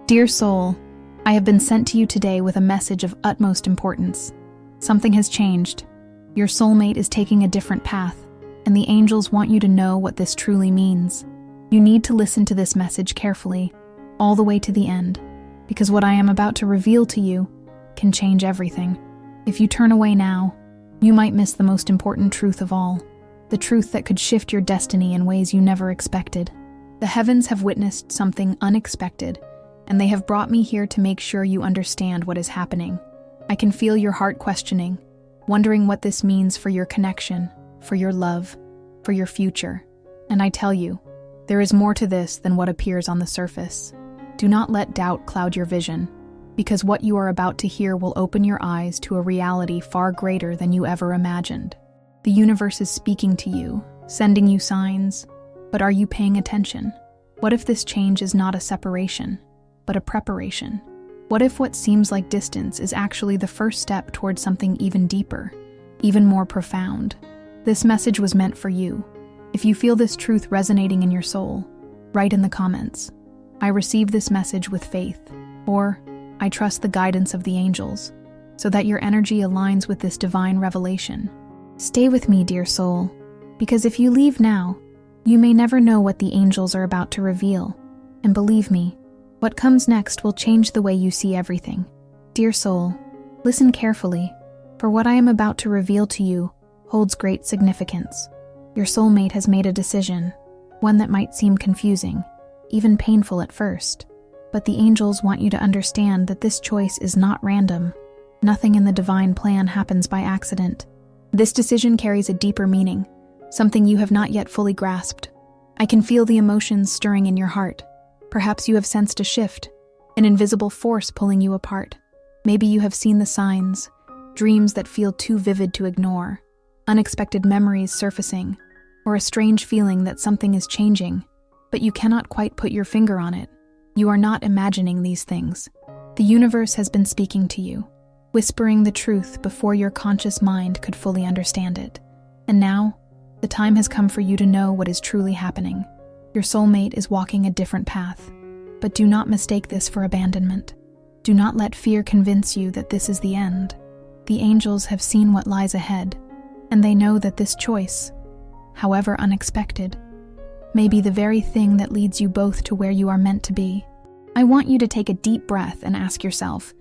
Dear soul, I have been sent to you today with a message of utmost importance. Something has changed. Your soulmate is taking a different path, and the angels want you to know what this truly means. You need to listen to this message carefully, all the way to the end, because what I am about to reveal to you can change everything. If you turn away now, you might miss the most important truth of all, the truth that could shift your destiny in ways you never expected. The heavens have witnessed something unexpected, and they have brought me here to make sure you understand what is happening. I can feel your heart questioning, wondering what this means for your connection, for your love, for your future. And I tell you, there is more to this than what appears on the surface. Do not let doubt cloud your vision, because what you are about to hear will open your eyes to a reality far greater than you ever imagined. The universe is speaking to you, sending you signs, but are you paying attention? What if this change is not a separation, but a preparation? What if what seems like distance is actually the first step towards something even deeper, even more profound? This message was meant for you. If you feel this truth resonating in your soul, write in the comments, "I receive this message with faith," or "I trust the guidance of the angels," so that your energy aligns with this divine revelation. Stay with me, dear soul, because if you leave now, you may never know what the angels are about to reveal. And believe me, what comes next will change the way you see everything. Dear soul, listen carefully, for what I am about to reveal to you holds great significance. Your soulmate has made a decision, one that might seem confusing, even painful at first. But the angels want you to understand that this choice is not random. Nothing in the divine plan happens by accident. This decision carries a deeper meaning, something you have not yet fully grasped. I can feel the emotions stirring in your heart. Perhaps you have sensed a shift, an invisible force pulling you apart. Maybe you have seen the signs, dreams that feel too vivid to ignore, unexpected memories surfacing, or a strange feeling that something is changing, but you cannot quite put your finger on it. You are not imagining these things. The universe has been speaking to you, whispering the truth before your conscious mind could fully understand it. And now, the time has come for you to know what is truly happening. Your soulmate is walking a different path, but do not mistake this for abandonment. Do not let fear convince you that this is the end. The angels have seen what lies ahead, and they know that this choice, however unexpected, may be the very thing that leads you both to where you are meant to be. I want you to take a deep breath and ask yourself,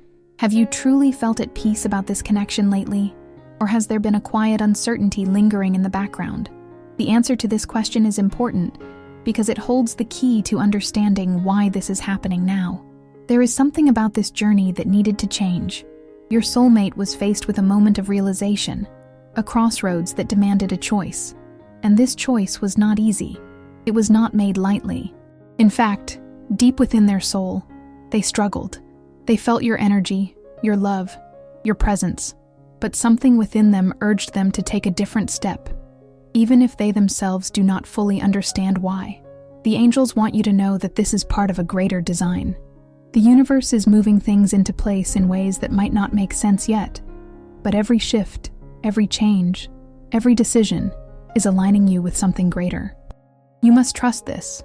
have you truly felt at peace about this connection lately? Or has there been a quiet uncertainty lingering in the background? The answer to this question is important because it holds the key to understanding why this is happening now. There is something about this journey that needed to change. Your soulmate was faced with a moment of realization, a crossroads that demanded a choice. And this choice was not easy. It was not made lightly. In fact, deep within their soul, they struggled. They felt your energy, your love, your presence. But something within them urged them to take a different step, even if they themselves do not fully understand why. The angels want you to know that this is part of a greater design. The universe is moving things into place in ways that might not make sense yet, but every shift, every change, every decision is aligning you with something greater. You must trust this,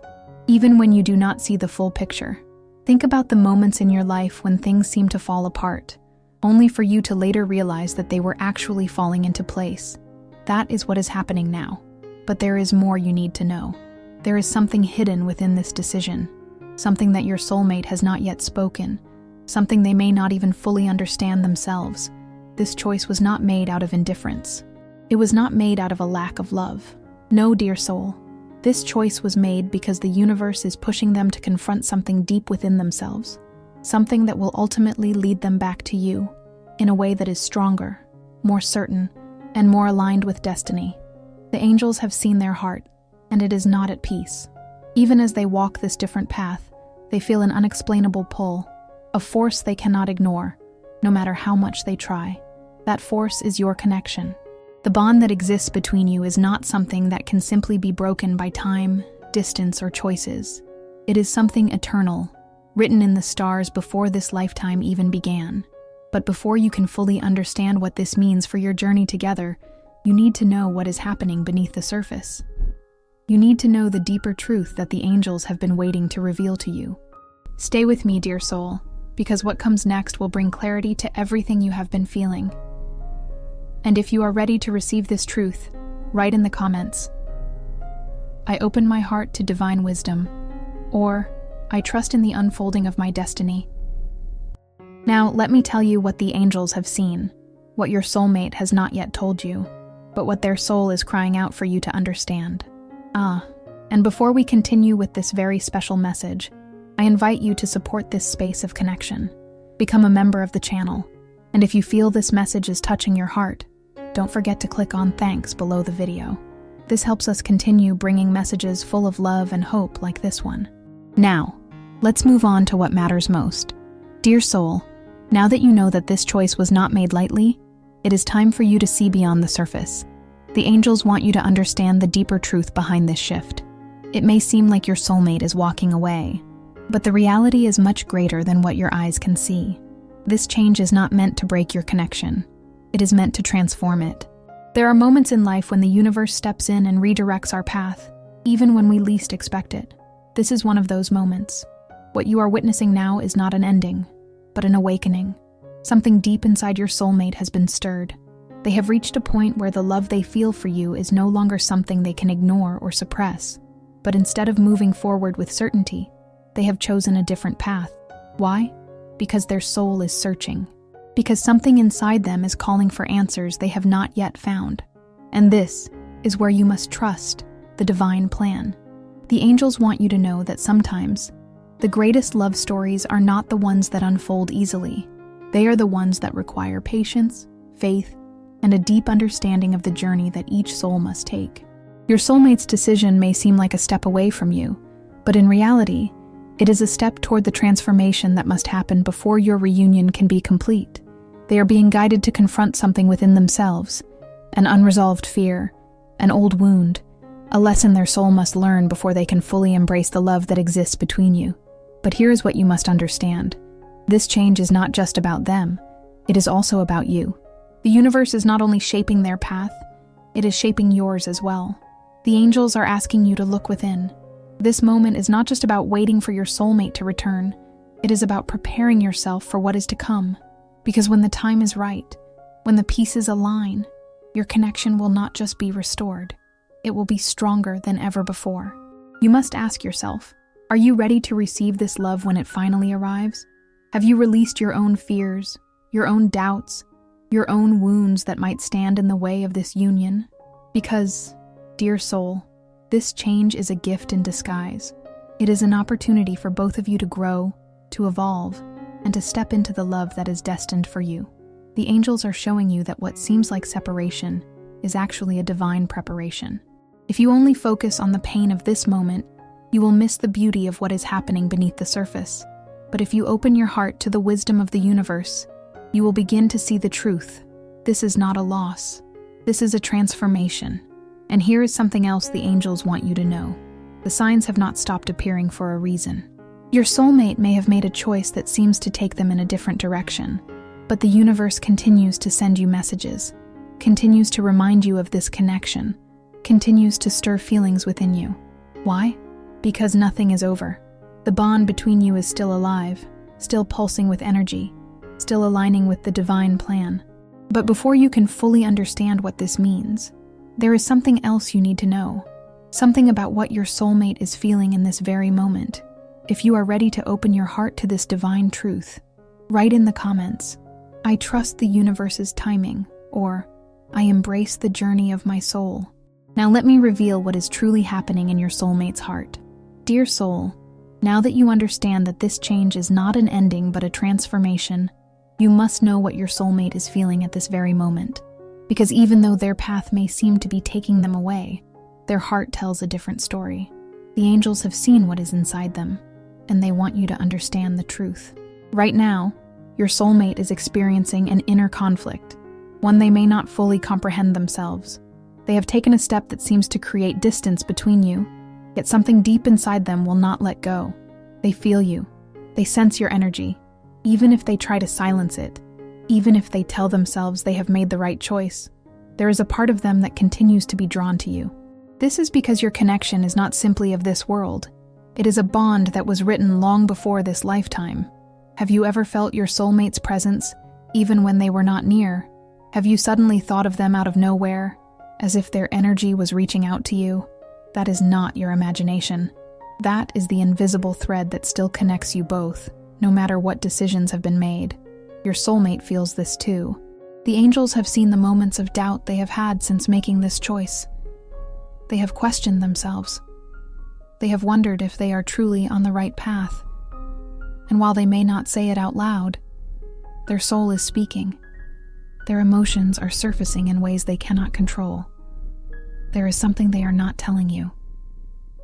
even when you do not see the full picture. Think about the moments in your life when things seem to fall apart, only for you to later realize that they were actually falling into place. That is what is happening now. But there is more you need to know. There is something hidden within this decision, something that your soulmate has not yet spoken, something they may not even fully understand themselves. This choice was not made out of indifference. It was not made out of a lack of love. No, dear soul. This choice was made because the universe is pushing them to confront something deep within themselves. Something that will ultimately lead them back to you, in a way that is stronger, more certain, and more aligned with destiny. The angels have seen their heart, and it is not at peace. Even as they walk this different path, they feel an unexplainable pull, a force they cannot ignore, no matter how much they try. That force is your connection. The bond that exists between you is not something that can simply be broken by time, distance, or choices. It is something eternal, written in the stars before this lifetime even began. But before you can fully understand what this means for your journey together, you need to know what is happening beneath the surface. You need to know the deeper truth that the angels have been waiting to reveal to you. Stay with me, dear soul, because what comes next will bring clarity to everything you have been feeling. And if you are ready to receive this truth, write in the comments, "I open my heart to divine wisdom," or "I trust in the unfolding of my destiny." Now, let me tell you what the angels have seen, what your soulmate has not yet told you, but what their soul is crying out for you to understand. And before we continue with this very special message, I invite you to support this space of connection. Become a member of the channel, and if you feel this message is touching your heart, don't forget to click on thanks below the video. This helps us continue bringing messages full of love and hope like this one. Now, let's move on to what matters most. Dear soul, now that you know that this choice was not made lightly, it is time for you to see beyond the surface. The angels want you to understand the deeper truth behind this shift. It may seem like your soulmate is walking away, but the reality is much greater than what your eyes can see. This change is not meant to break your connection. It is meant to transform it. There are moments in life when the universe steps in and redirects our path, even when we least expect it. This is one of those moments. What you are witnessing now is not an ending, but an awakening. Something deep inside your soulmate has been stirred. They have reached a point where the love they feel for you is no longer something they can ignore or suppress, but instead of moving forward with certainty, they have chosen a different path. Why? Because their soul is searching. Because something inside them is calling for answers they have not yet found. And this is where you must trust the divine plan. The angels want you to know that sometimes the greatest love stories are not the ones that unfold easily. They are the ones that require patience, faith, and a deep understanding of the journey that each soul must take. Your soulmate's decision may seem like a step away from you, but in reality, it is a step toward the transformation that must happen before your reunion can be complete. They are being guided to confront something within themselves, an unresolved fear, an old wound, a lesson their soul must learn before they can fully embrace the love that exists between you. But here is what you must understand. This change is not just about them, it is also about you. The universe is not only shaping their path, it is shaping yours as well. The angels are asking you to look within. This moment is not just about waiting for your soulmate to return, it is about preparing yourself for what is to come. Because when the time is right, when the pieces align, your connection will not just be restored, it will be stronger than ever before. You must ask yourself, are you ready to receive this love when it finally arrives? Have you released your own fears, your own doubts, your own wounds that might stand in the way of this union? Because, dear soul, this change is a gift in disguise. It is an opportunity for both of you to grow, to evolve, and to step into the love that is destined for you. The angels are showing you that what seems like separation is actually a divine preparation. If you only focus on the pain of this moment, you will miss the beauty of what is happening beneath the surface. But if you open your heart to the wisdom of the universe, you will begin to see the truth. This is not a loss. This is a transformation. And here is something else the angels want you to know. The signs have not stopped appearing for a reason. Your soulmate may have made a choice that seems to take them in a different direction, but the universe continues to send you messages, continues to remind you of this connection, continues to stir feelings within you. Why? Because nothing is over. The bond between you is still alive, still pulsing with energy, still aligning with the divine plan. But before you can fully understand what this means, there is something else you need to know. Something about what your soulmate is feeling in this very moment. If you are ready to open your heart to this divine truth, write in the comments, "I trust the universe's timing," or "I embrace the journey of my soul." Now let me reveal what is truly happening in your soulmate's heart. Dear soul, now that you understand that this change is not an ending but a transformation, you must know what your soulmate is feeling at this very moment. Because even though their path may seem to be taking them away, their heart tells a different story. The angels have seen what is inside them, and they want you to understand the truth. Right now, your soulmate is experiencing an inner conflict, one they may not fully comprehend themselves. They have taken a step that seems to create distance between you, yet something deep inside them will not let go. They feel you. They sense your energy, even if they try to silence it, even if they tell themselves they have made the right choice. There is a part of them that continues to be drawn to you. This is because your connection is not simply of this world. It is a bond that was written long before this lifetime. Have you ever felt your soulmate's presence, even when they were not near? Have you suddenly thought of them out of nowhere, as if their energy was reaching out to you? That is not your imagination. That is the invisible thread that still connects you both, no matter what decisions have been made. Your soulmate feels this too. The angels have seen the moments of doubt they have had since making this choice. They have questioned themselves. They have wondered if they are truly on the right path. And while they may not say it out loud, their soul is speaking. Their emotions are surfacing in ways they cannot control. There is something they are not telling you,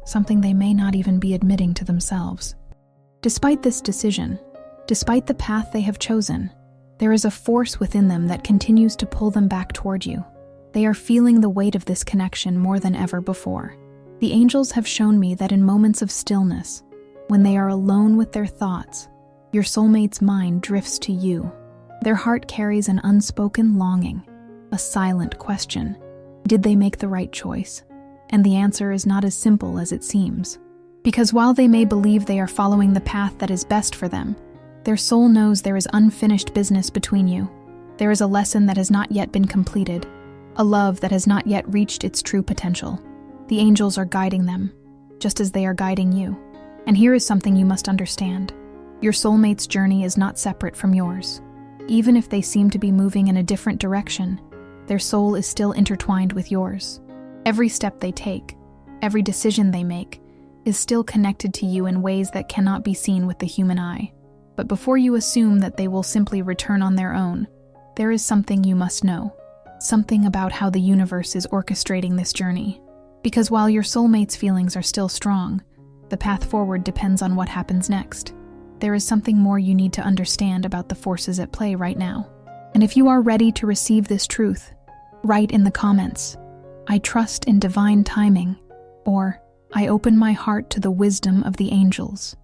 something they may not even be admitting to themselves. Despite this decision, despite the path they have chosen, there is a force within them that continues to pull them back toward you. They are feeling the weight of this connection more than ever before. The angels have shown me that in moments of stillness, when they are alone with their thoughts, your soulmate's mind drifts to you. Their heart carries an unspoken longing, a silent question. Did they make the right choice? And the answer is not as simple as it seems. Because while they may believe they are following the path that is best for them, their soul knows there is unfinished business between you. There is a lesson that has not yet been completed, a love that has not yet reached its true potential. The angels are guiding them, just as they are guiding you. And here is something you must understand. Your soulmate's journey is not separate from yours. Even if they seem to be moving in a different direction, their soul is still intertwined with yours. Every step they take, every decision they make, is still connected to you in ways that cannot be seen with the human eye. But before you assume that they will simply return on their own, there is something you must know. Something about how the universe is orchestrating this journey. Because while your soulmate's feelings are still strong, the path forward depends on what happens next. There is something more you need to understand about the forces at play right now. And if you are ready to receive this truth, write in the comments, "I trust in divine timing," or "I open my heart to the wisdom of the angels."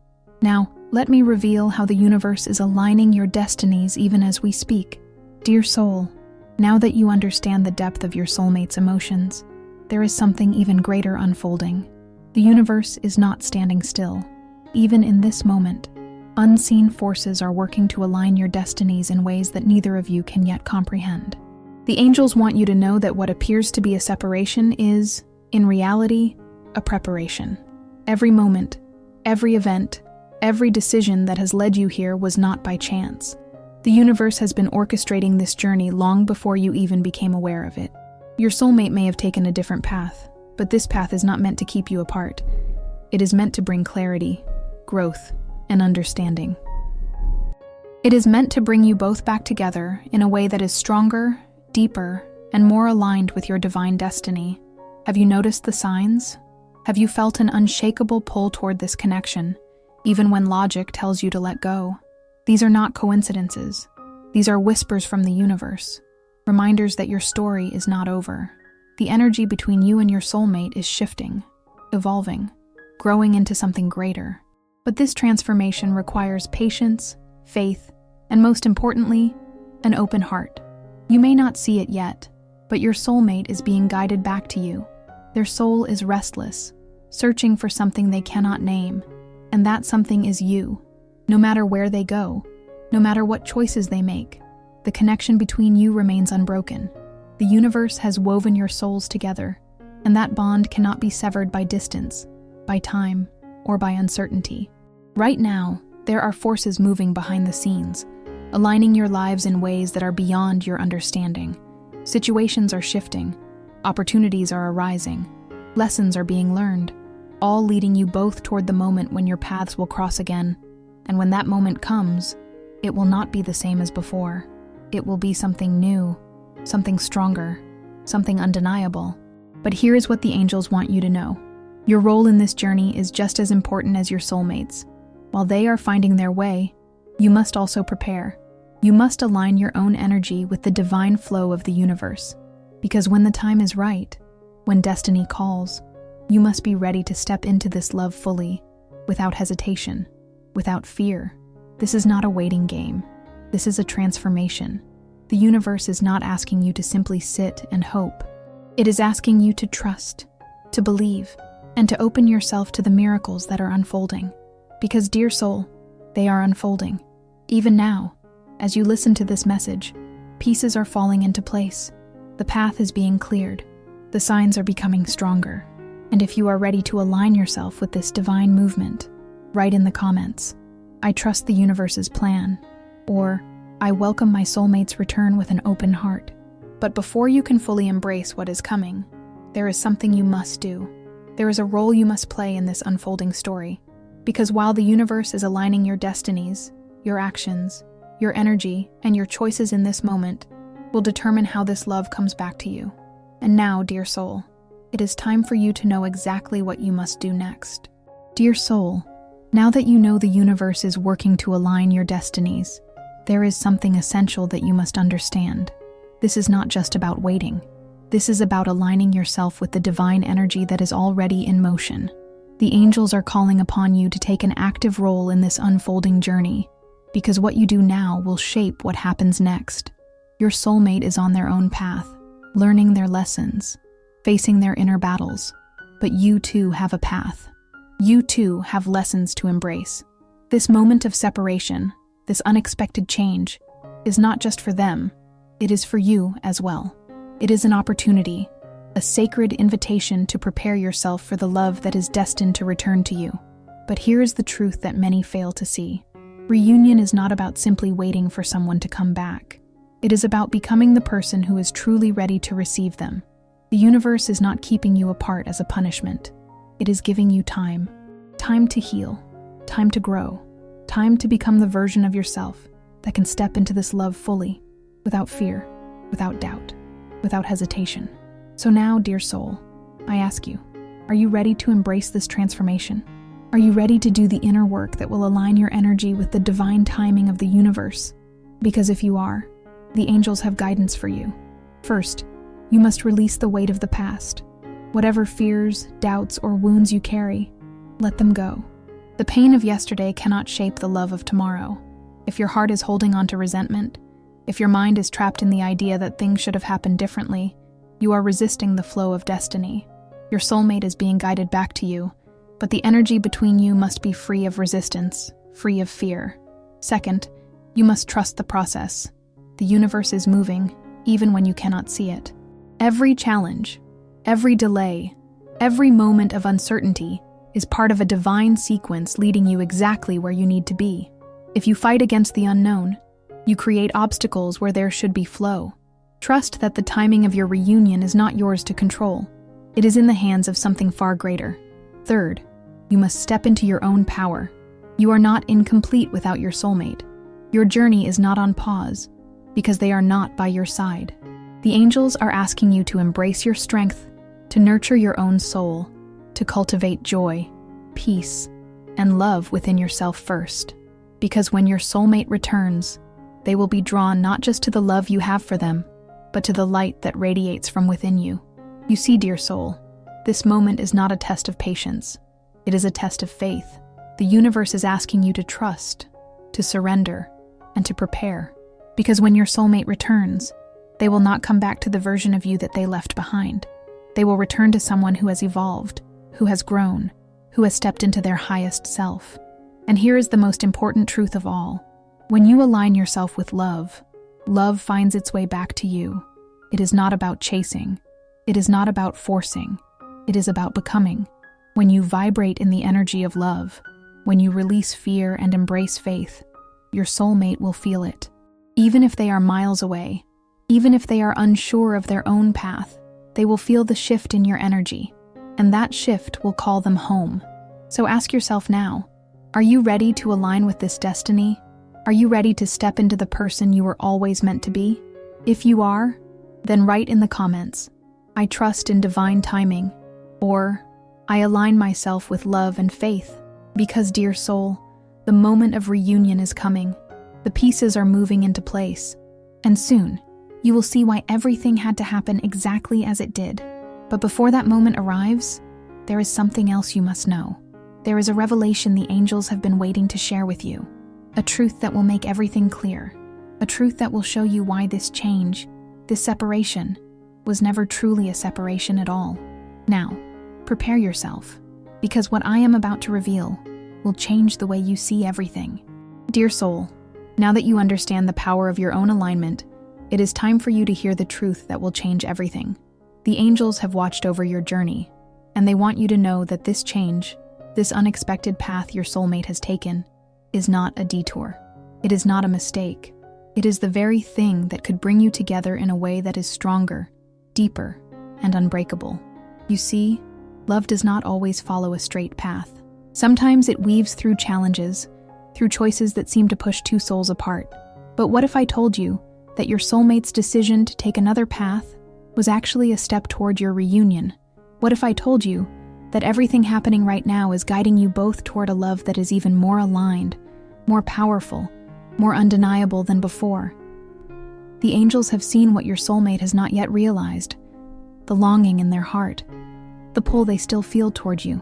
Now, let me reveal how the universe is aligning your destinies even as we speak. Dear soul, now that you understand the depth of your soulmate's emotions, there is something even greater unfolding. The universe is not standing still. Even in this moment, unseen forces are working to align your destinies in ways that neither of you can yet comprehend. The angels want you to know that what appears to be a separation is, in reality, a preparation. Every moment, every event, every decision that has led you here was not by chance. The universe has been orchestrating this journey long before you even became aware of it. Your soulmate may have taken a different path, but this path is not meant to keep you apart. It is meant to bring clarity, growth, and understanding. It is meant to bring you both back together in a way that is stronger, deeper, and more aligned with your divine destiny. Have you noticed the signs? Have you felt an unshakable pull toward this connection, even when logic tells you to let go? These are not coincidences. These are whispers from the universe, reminders that your story is not over. The energy between you and your soulmate is shifting, evolving, growing into something greater. But this transformation requires patience, faith, and most importantly, an open heart. You may not see it yet, but your soulmate is being guided back to you. Their soul is restless, searching for something they cannot name, and that something is you. No matter where they go, no matter what choices they make, the connection between you remains unbroken. The universe has woven your souls together, and that bond cannot be severed by distance, by time, or by uncertainty. Right now, there are forces moving behind the scenes, aligning your lives in ways that are beyond your understanding. Situations are shifting, opportunities are arising, lessons are being learned, all leading you both toward the moment when your paths will cross again. And when that moment comes, it will not be the same as before. It will be something new, something stronger, something undeniable. But here is what the angels want you to know. Your role in this journey is just as important as your soulmates. While they are finding their way, you must also prepare. You must align your own energy with the divine flow of the universe. Because when the time is right, when destiny calls, you must be ready to step into this love fully, without hesitation, without fear. This is not a waiting game. This is a transformation. The universe is not asking you to simply sit and hope. It is asking you to trust, to believe, and to open yourself to the miracles that are unfolding. Because, dear soul, they are unfolding. Even now, as you listen to this message, pieces are falling into place. The path is being cleared. The signs are becoming stronger. And if you are ready to align yourself with this divine movement, write in the comments, "I trust the universe's plan," or "I welcome my soulmate's return with an open heart." But before you can fully embrace what is coming, there is something you must do. There is a role you must play in this unfolding story. Because while the universe is aligning your destinies, your actions, your energy, and your choices in this moment will determine how this love comes back to you. And now, dear soul, it is time for you to know exactly what you must do next. Dear soul, now that you know the universe is working to align your destinies, there is something essential that you must understand. This is not just about waiting. This is about aligning yourself with the divine energy that is already in motion. The angels are calling upon you to take an active role in this unfolding journey, because what you do now will shape what happens next. Your soulmate is on their own path, learning their lessons, facing their inner battles, but you too have a path. You too have lessons to embrace. This moment of separation, this unexpected change, is not just for them, it is for you as well. It is an opportunity, a sacred invitation to prepare yourself for the love that is destined to return to you. But here is the truth that many fail to see. Reunion is not about simply waiting for someone to come back. It is about becoming the person who is truly ready to receive them. The universe is not keeping you apart as a punishment. It is giving you time. Time to heal. Time to grow. Time to become the version of yourself that can step into this love fully, without fear, without doubt, without hesitation. So now, dear soul, I ask you, are you ready to embrace this transformation? Are you ready to do the inner work that will align your energy with the divine timing of the universe? Because if you are, the angels have guidance for you. First, you must release the weight of the past. Whatever fears, doubts, or wounds you carry, let them go. The pain of yesterday cannot shape the love of tomorrow. If your heart is holding on to resentment, if your mind is trapped in the idea that things should have happened differently, you are resisting the flow of destiny. Your soulmate is being guided back to you, but the energy between you must be free of resistance, free of fear. Second, you must trust the process. The universe is moving, even when you cannot see it. Every challenge, every delay, every moment of uncertainty is part of a divine sequence leading you exactly where you need to be. If you fight against the unknown, you create obstacles where there should be flow. Trust that the timing of your reunion is not yours to control. It is in the hands of something far greater. Third, you must step into your own power. You are not incomplete without your soulmate. Your journey is not on pause, because they are not by your side. The angels are asking you to embrace your strength, to nurture your own soul, to cultivate joy, peace, and love within yourself first. Because when your soulmate returns, they will be drawn not just to the love you have for them, but to the light that radiates from within you. You see, dear soul, this moment is not a test of patience. It is a test of faith. The universe is asking you to trust, to surrender, and to prepare. Because when your soulmate returns, they will not come back to the version of you that they left behind. They will return to someone who has evolved, who has grown, who has stepped into their highest self. And here is the most important truth of all. When you align yourself with love, love finds its way back to you. It is not about chasing. It is not about forcing. It is about becoming. When you vibrate in the energy of love, when you release fear and embrace faith, your soulmate will feel it. Even if they are miles away, even if they are unsure of their own path, they will feel the shift in your energy, and that shift will call them home. So ask yourself now, are you ready to align with this destiny? Are you ready to step into the person you were always meant to be? If you are, then write in the comments, "I trust in divine timing," or "I align myself with love and faith." Because, dear soul, the moment of reunion is coming. The pieces are moving into place, and soon you will see why everything had to happen exactly as it did. But before that moment arrives, there is something else you must know. There is a revelation the angels have been waiting to share with you. A truth that will make everything clear. A truth that will show you why this change, this separation, was never truly a separation at all. Now, prepare yourself. because what I am about to reveal will change the way you see everything. Dear soul, now that you understand the power of your own alignment, it is time for you to hear the truth that will change everything. The angels have watched over your journey, and they want you to know that this change, this unexpected path your soulmate has taken, is not a detour. It is not a mistake. It is the very thing that could bring you together in a way that is stronger, deeper, and unbreakable. You see, love does not always follow a straight path. Sometimes it weaves through challenges, through choices that seem to push two souls apart. But what if I told you that your soulmate's decision to take another path was actually a step toward your reunion? What if I told you that everything happening right now is guiding you both toward a love that is even more aligned, more powerful, more undeniable than before? The angels have seen what your soulmate has not yet realized, the longing in their heart, the pull they still feel toward you.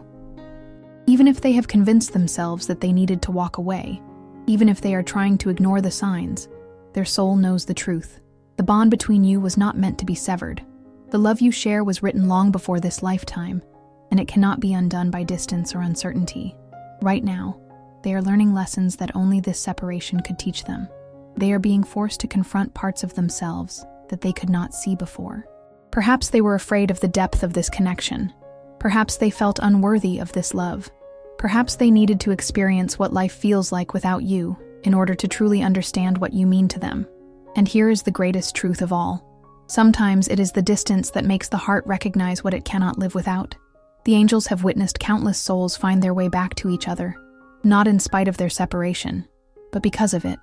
Even if they have convinced themselves that they needed to walk away, even if they are trying to ignore the signs, their soul knows the truth. The bond between you was not meant to be severed. The love you share was written long before this lifetime, and it cannot be undone by distance or uncertainty. Right now, they are learning lessons that only this separation could teach them. They are being forced to confront parts of themselves that they could not see before. Perhaps they were afraid of the depth of this connection. Perhaps they felt unworthy of this love. Perhaps they needed to experience what life feels like without you in order to truly understand what you mean to them. And here is the greatest truth of all. Sometimes it is the distance that makes the heart recognize what it cannot live without. The angels have witnessed countless souls find their way back to each other, not in spite of their separation, but because of it.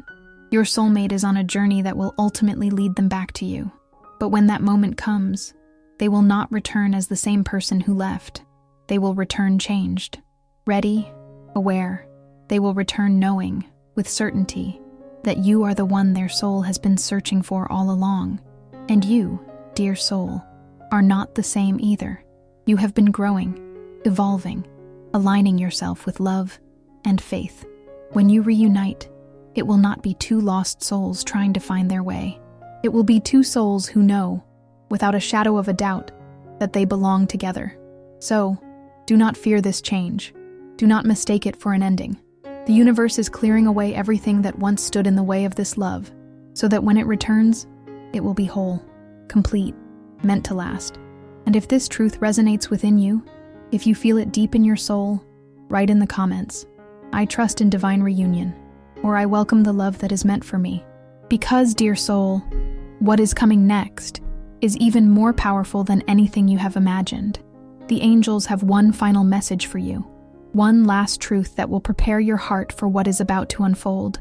Your soulmate is on a journey that will ultimately lead them back to you. But when that moment comes, they will not return as the same person who left. They will return changed, ready, aware. They will return knowing, with certainty, that you are the one their soul has been searching for all along. And you, dear soul, are not the same either. You have been growing, evolving, aligning yourself with love and faith. When you reunite, it will not be two lost souls trying to find their way. It will be two souls who know, without a shadow of a doubt, that they belong together. So, do not fear this change. Do not mistake it for an ending. The universe is clearing away everything that once stood in the way of this love, so that when it returns, it will be whole, complete, meant to last. And if this truth resonates within you, if you feel it deep in your soul, write in the comments, "I trust in divine reunion," or "I welcome the love that is meant for me." Because, dear soul, what is coming next is even more powerful than anything you have imagined. The angels have one final message for you, one last truth that will prepare your heart for what is about to unfold.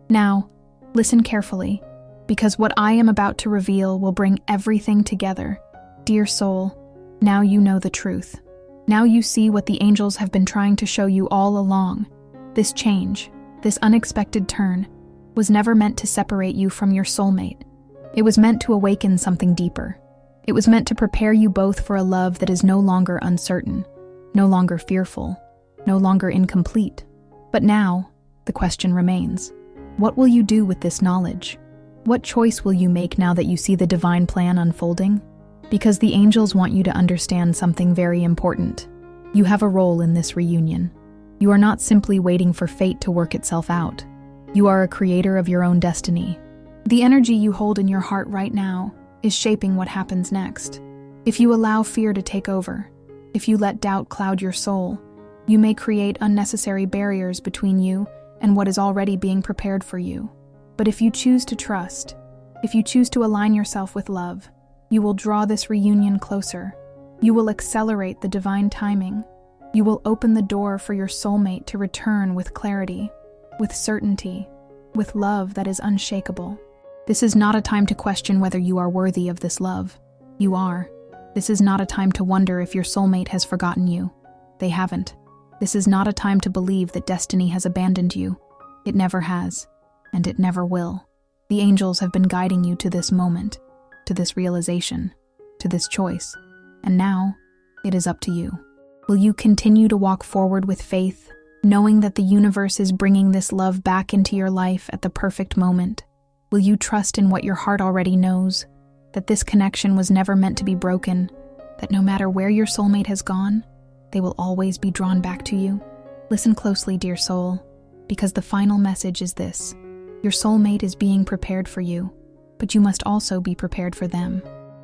Now, listen carefully, because what I am about to reveal will bring everything together. Dear soul, now you know the truth. Now you see what the angels have been trying to show you all along. This change, this unexpected turn, was never meant to separate you from your soulmate. It was meant to awaken something deeper. It was meant to prepare you both for a love that is no longer uncertain, no longer fearful, no longer incomplete. But now, the question remains, what will you do with this knowledge? What choice will you make now that you see the divine plan unfolding? Because the angels want you to understand something very important. You have a role in this reunion. You are not simply waiting for fate to work itself out. You are a creator of your own destiny. The energy you hold in your heart right now is shaping what happens next. If you allow fear to take over, if you let doubt cloud your soul, you may create unnecessary barriers between you and what is already being prepared for you. But if you choose to trust, if you choose to align yourself with love, you will draw this reunion closer. You will accelerate the divine timing. You will open the door for your soulmate to return with clarity, with certainty, with love that is unshakable. This is not a time to question whether you are worthy of this love. You are. This is not a time to wonder if your soulmate has forgotten you. They haven't. This is not a time to believe that destiny has abandoned you. It never has, and it never will. The angels have been guiding you to this moment, to this realization, to this choice, and now it is up to you. Will you continue to walk forward with faith, knowing that the universe is bringing this love back into your life at the perfect moment? Will you trust in what your heart already knows, that this connection was never meant to be broken, that no matter where your soulmate has gone, they will always be drawn back to you? Listen closely, dear soul, because the final message is this. Your soulmate is being prepared for you, but you must also be prepared for them.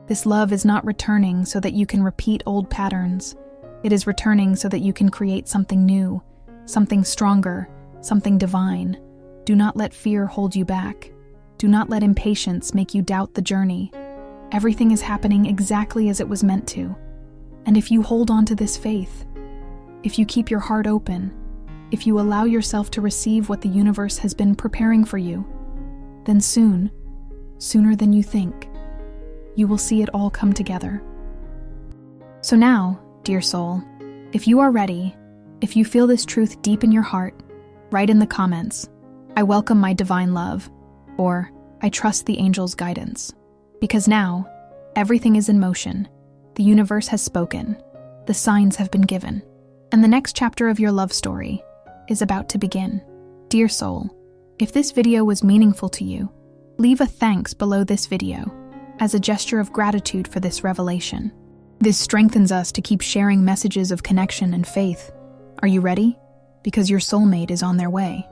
This love is not returning so that you can repeat old patterns. It is returning so that you can create something new, something stronger, something divine. Do not let fear hold you back. Do not let impatience make you doubt the journey. Everything is happening exactly as it was meant to. And if you hold on to this faith, if you keep your heart open, if you allow yourself to receive what the universe has been preparing for you, then sooner than you think, you will see it all come together. So now, dear soul, if you are ready, if you feel this truth deep in your heart, write in the comments, "I welcome my divine love," or "I trust the angel's guidance." Because now, everything is in motion. The universe has spoken. The signs have been given. And the next chapter of your love story is about to begin. Dear soul, if this video was meaningful to you, leave a thanks below this video as a gesture of gratitude for this revelation. This strengthens us to keep sharing messages of connection and faith. Are you ready? Because your soulmate is on their way.